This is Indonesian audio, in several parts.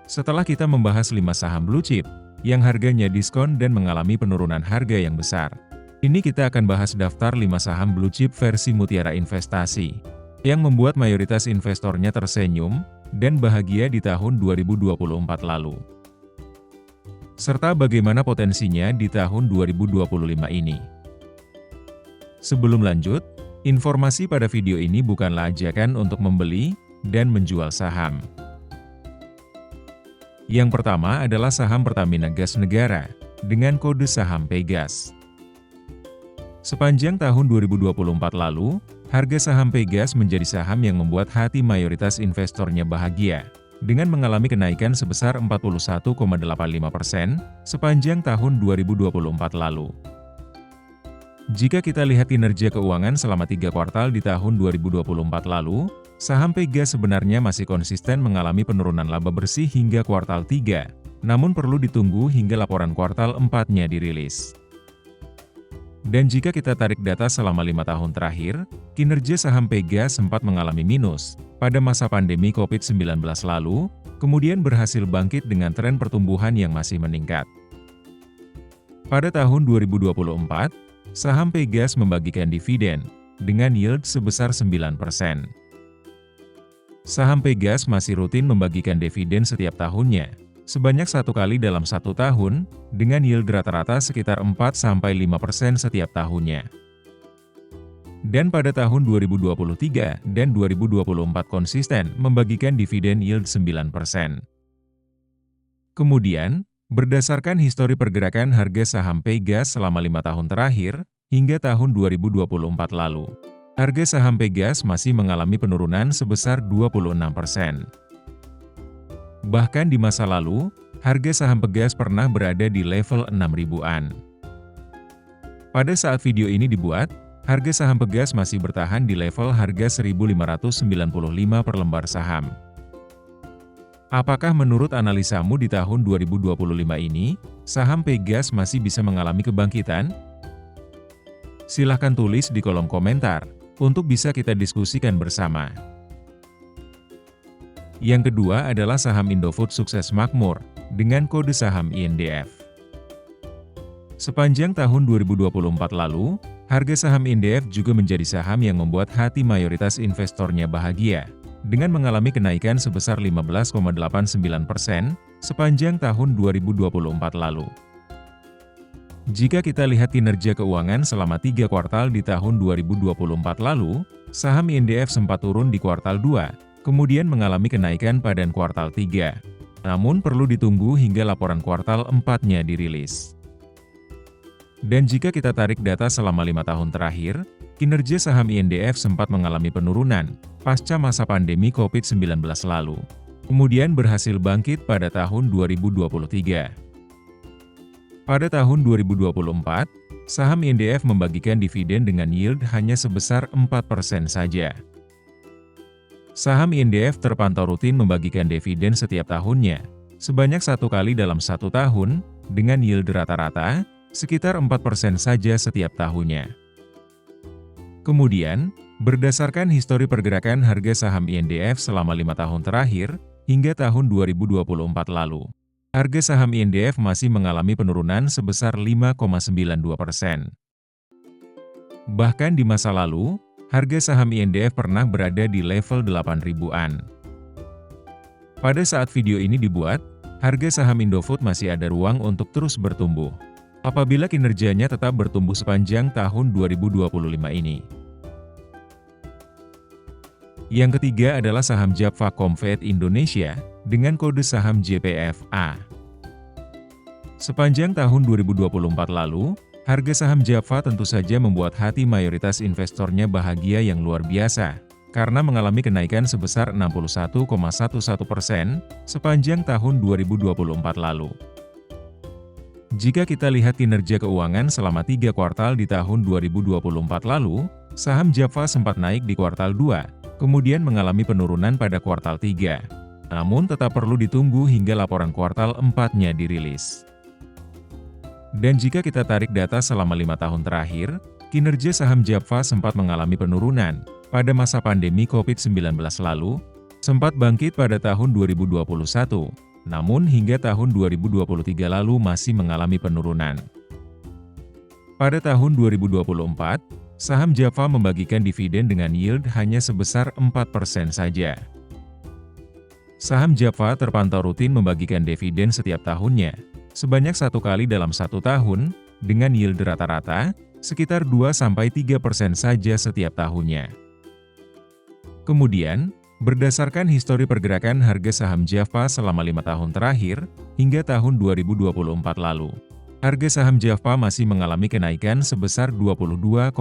Setelah kita membahas 5 saham blue chip yang harganya diskon dan mengalami penurunan harga yang besar, ini kita akan bahas daftar 5 saham blue chip versi Mutiara Investasi yang membuat mayoritas investornya tersenyum dan bahagia di tahun 2024 lalu. Serta bagaimana potensinya di tahun 2025 ini. Sebelum lanjut, informasi pada video ini bukanlah ajakan untuk membeli dan menjual saham. Yang pertama adalah saham Pertamina Gas Negara, dengan kode saham Pegas. Sepanjang tahun 2024 lalu, harga saham Pegas menjadi saham yang membuat hati mayoritas investornya bahagia, dengan mengalami kenaikan sebesar 41,85% sepanjang tahun 2024 lalu. Jika kita lihat kinerja keuangan selama 3 kuartal di tahun 2024 lalu, saham Pegas sebenarnya masih konsisten mengalami penurunan laba bersih hingga kuartal 3, namun perlu ditunggu hingga laporan kuartal 4-nya dirilis. Dan jika kita tarik data selama 5 tahun terakhir, kinerja saham Pegas sempat mengalami minus pada masa pandemi COVID-19 lalu, kemudian berhasil bangkit dengan tren pertumbuhan yang masih meningkat. Pada tahun 2024, saham Pegas membagikan dividen dengan yield sebesar 9%. Saham Pegas masih rutin membagikan dividen setiap tahunnya, sebanyak 1 kali dalam 1 tahun, dengan yield rata-rata sekitar 4-5% setiap tahunnya. Dan pada tahun 2023 dan 2024 konsisten membagikan dividen yield 9%. Kemudian, berdasarkan histori pergerakan harga saham Pegas selama 5 tahun terakhir, hingga tahun 2024 lalu, harga saham Pegas masih mengalami penurunan sebesar 26%. Bahkan di masa lalu, harga saham Pegas pernah berada di level 6 ribuan. Pada saat video ini dibuat, harga saham Pegas masih bertahan di level harga 1.595 per lembar saham. Apakah menurut analisamu di tahun 2025 ini, saham Pegas masih bisa mengalami kebangkitan? Silahkan tulis di kolom komentar, untuk bisa kita diskusikan bersama. Yang kedua adalah saham Indofood Sukses Makmur, dengan kode saham INDF. Sepanjang tahun 2024 lalu, harga saham INDF juga menjadi saham yang membuat hati mayoritas investornya bahagia, dengan mengalami kenaikan sebesar 15,89% sepanjang tahun 2024 lalu. Jika kita lihat kinerja keuangan selama 3 kuartal di tahun 2024 lalu, saham INDF sempat turun di kuartal 2, kemudian mengalami kenaikan pada kuartal 3. Namun perlu ditunggu hingga laporan kuartal 4-nya dirilis. Dan jika kita tarik data selama 5 tahun terakhir, kinerja saham INDF sempat mengalami penurunan pasca masa pandemi COVID-19 lalu, kemudian berhasil bangkit pada tahun 2023. Pada tahun 2024, saham INDF membagikan dividen dengan yield hanya sebesar 4% saja. Saham INDF terpantau rutin membagikan dividen setiap tahunnya, sebanyak 1 kali dalam 1 tahun, dengan yield rata-rata sekitar 4% saja setiap tahunnya. Kemudian, berdasarkan histori pergerakan harga saham INDF selama 5 tahun terakhir, hingga tahun 2024 lalu, harga saham INDF masih mengalami penurunan sebesar 5,92%. Bahkan di masa lalu, harga saham INDF pernah berada di level 8 ribuan. Pada saat video ini dibuat, harga saham Indofood masih ada ruang untuk terus bertumbuh, apabila kinerjanya tetap bertumbuh sepanjang tahun 2025 ini. Yang ketiga adalah saham Japfa Comfort Indonesia, dengan kode saham JPFA. Sepanjang tahun 2024 lalu, harga saham Japfa tentu saja membuat hati mayoritas investornya bahagia yang luar biasa, karena mengalami kenaikan sebesar 61,11% sepanjang tahun 2024 lalu. Jika kita lihat kinerja keuangan selama 3 kuartal di tahun 2024 lalu, saham Japfa sempat naik di kuartal 2, kemudian mengalami penurunan pada kuartal 3. Namun tetap perlu ditunggu hingga laporan kuartal 4-nya dirilis. Dan jika kita tarik data selama 5 tahun terakhir, kinerja saham Japfa sempat mengalami penurunan pada masa pandemi COVID-19 lalu, sempat bangkit pada tahun 2021, namun hingga tahun 2023 lalu masih mengalami penurunan. Pada tahun 2024, saham Java membagikan dividen dengan yield hanya sebesar 4% saja. Saham Java terpantau rutin membagikan dividen setiap tahunnya, sebanyak 1 kali dalam 1 tahun, dengan yield rata-rata, sekitar 2–3% saja setiap tahunnya. Kemudian, berdasarkan histori pergerakan harga saham Java selama 5 tahun terakhir, hingga tahun 2024 lalu, harga saham Java masih mengalami kenaikan sebesar 22,15%.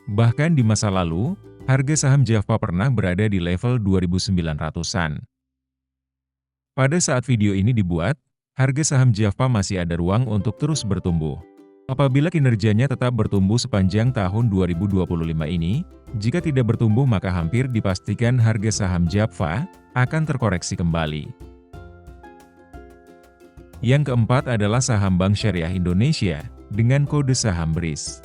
Bahkan di masa lalu, harga saham Java pernah berada di level 2.900-an. Pada saat video ini dibuat, harga saham Java masih ada ruang untuk terus bertumbuh. Apabila kinerjanya tetap bertumbuh sepanjang tahun 2025 ini, jika tidak bertumbuh maka hampir dipastikan harga saham Java akan terkoreksi kembali. Yang keempat adalah saham Bank Syariah Indonesia, dengan kode saham BRIS.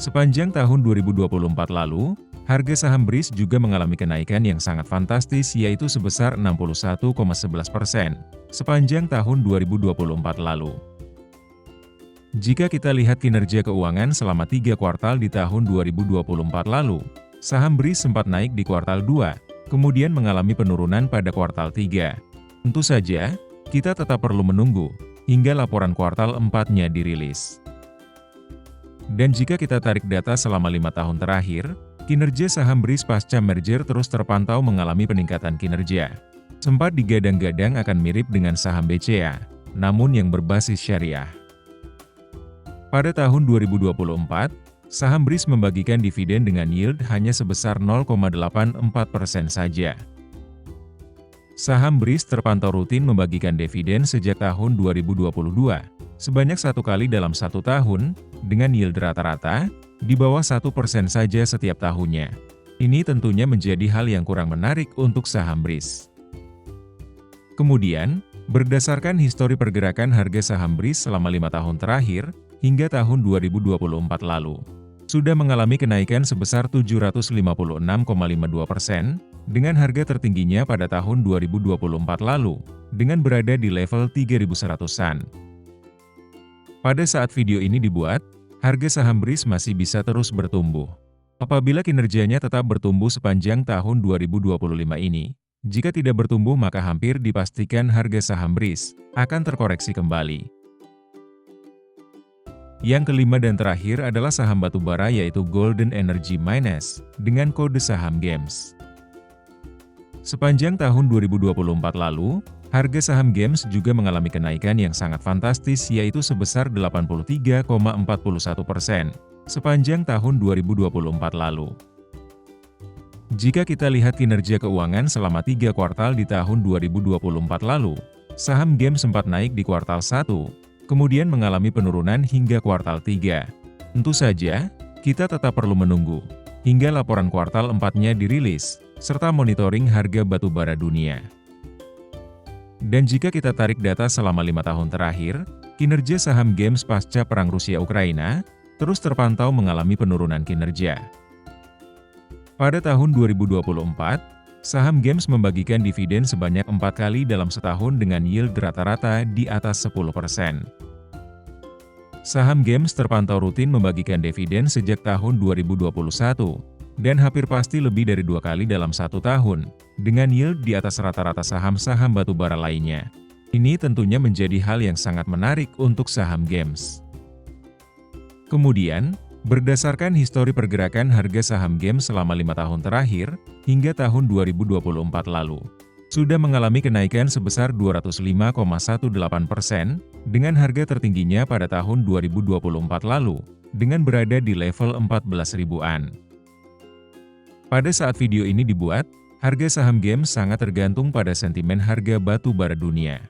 Sepanjang tahun 2024 lalu, harga saham BRIS juga mengalami kenaikan yang sangat fantastis yaitu sebesar 61,11% sepanjang tahun 2024 lalu. Jika kita lihat kinerja keuangan selama 3 kuartal di tahun 2024 lalu, saham BRIS sempat naik di kuartal 2, kemudian mengalami penurunan pada kuartal 3. Tentu saja, kita tetap perlu menunggu hingga laporan kuartal 4-nya dirilis. Dan jika kita tarik data selama 5 tahun terakhir, kinerja saham BRIS pasca merger terus terpantau mengalami peningkatan kinerja. Sempat digadang-gadang akan mirip dengan saham BCA, namun yang berbasis syariah. Pada tahun 2024, saham BRIS membagikan dividen dengan yield hanya sebesar 0,84% saja. Saham BRIS terpantau rutin membagikan dividen sejak tahun 2022, sebanyak 1 kali dalam 1 tahun, dengan yield rata-rata, di bawah 1% saja setiap tahunnya. Ini tentunya menjadi hal yang kurang menarik untuk saham BRIS. Kemudian, berdasarkan histori pergerakan harga saham BRIS selama 5 tahun terakhir, hingga tahun 2024 lalu, sudah mengalami kenaikan sebesar 756,52%, dengan harga tertingginya pada tahun 2024 lalu, dengan berada di level 3.100-an. Pada saat video ini dibuat, harga saham BRIS masih bisa terus bertumbuh. Apabila kinerjanya tetap bertumbuh sepanjang tahun 2025 ini, jika tidak bertumbuh maka hampir dipastikan harga saham BRIS akan terkoreksi kembali. Yang kelima dan terakhir adalah saham batubara yaitu Golden Energy Mines, dengan kode saham GEMS. Sepanjang tahun 2024 lalu, harga saham GEMS juga mengalami kenaikan yang sangat fantastis yaitu sebesar 83,41% sepanjang tahun 2024 lalu. Jika kita lihat kinerja keuangan selama 3 kuartal di tahun 2024 lalu, saham GEMS sempat naik di kuartal 1, kemudian mengalami penurunan hingga kuartal 3. Tentu saja, kita tetap perlu menunggu hingga laporan kuartal 4-nya dirilis, serta monitoring harga batubara dunia. Dan jika kita tarik data selama 5 tahun terakhir, kinerja saham GEMS pasca Perang Rusia-Ukraina terus terpantau mengalami penurunan kinerja. Pada tahun 2024, saham GEMS membagikan dividen sebanyak 4 kali dalam setahun dengan yield rata-rata di atas 10%. Saham GEMS terpantau rutin membagikan dividen sejak tahun 2021, dan hampir pasti lebih dari 2 kali dalam 1 tahun, dengan yield di atas rata-rata saham-saham batubara lainnya. Ini tentunya menjadi hal yang sangat menarik untuk saham GEMS. Kemudian, berdasarkan histori pergerakan harga saham GEMS selama 5 tahun terakhir, hingga tahun 2024 lalu, sudah mengalami kenaikan sebesar 205,18%, dengan harga tertingginya pada tahun 2024 lalu, dengan berada di level 14 ribuan. Pada saat video ini dibuat, harga saham GEMS sangat tergantung pada sentimen harga batu bara dunia.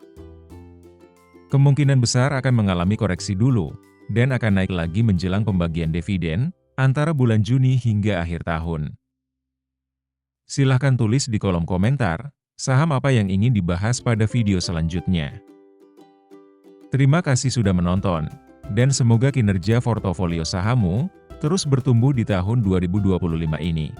Kemungkinan besar akan mengalami koreksi dulu, dan akan naik lagi menjelang pembagian dividen, antara bulan Juni hingga akhir tahun. Silahkan tulis di kolom komentar, saham apa yang ingin dibahas pada video selanjutnya. Terima kasih sudah menonton, dan semoga kinerja portofolio sahammu terus bertumbuh di tahun 2025 ini.